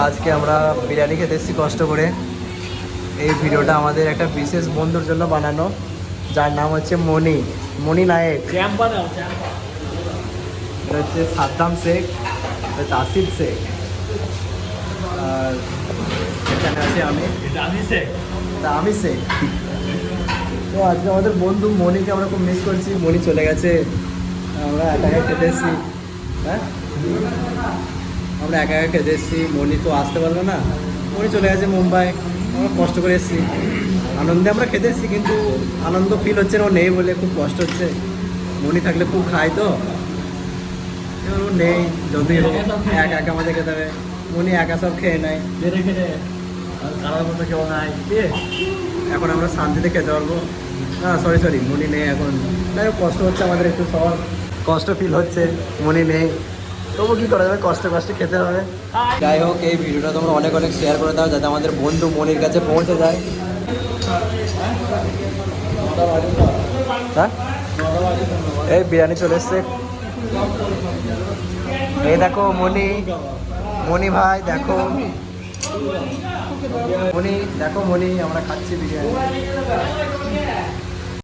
আজকে আমরা বিরিয়ানি খেতে এসেছি কষ্ট করে। এই ভিডিওটা আমাদের একটা বিশেষ বন্ধুর জন্য বানানো, যার নাম হচ্ছে মনি নায়েক। এটা হচ্ছে সাদ্দাম শেখ, এটা আসিফ শেখ, আর এখানে আছে আমি শেখ। তো আজকে আমাদের বন্ধু মনিকে আমরা খুব মিস করছি। মনি চলে গেছে, আমরা একা একা খেতে এসেছি। হ্যাঁ, আমরা একা একা খেতে এসেছি, মনি তো আসতে পারলো না, মনি চলে গেছে মুম্বাই। আমরা কষ্ট করে এসেছি, আনন্দে আমরা খেতে এসেছি, কিন্তু আনন্দ ফিল হচ্ছে না, ও নেই বলে খুব কষ্ট হচ্ছে। মনি থাকলে খুব খায় তো, এবার ও নেই, যতই হোক একা একা আমাদের খেতে হবে। মনি একা সব খেয়ে নেয়, এখন আমরা শান্তিতে খেতে পারবো না। সরি মনি নেই এখন, তাই কষ্ট হচ্ছে আমাদের, একটু সবার কষ্ট ফিল হচ্ছে, মনি নেই, তবু কী করা যাবে, কষ্টে খেতে হবে। যাই হোক, এই ভিডিওটা তোমরা অনেক শেয়ার করে দাও, যাতে আমাদের বন্ধু মনির কাছে পৌঁছে যায়। হ্যাঁ, এই বিরিয়ানি চলে এসছে। এই দেখো মনি ভাই, দেখো মনি আমরা খাচ্ছি বিরিয়ানি।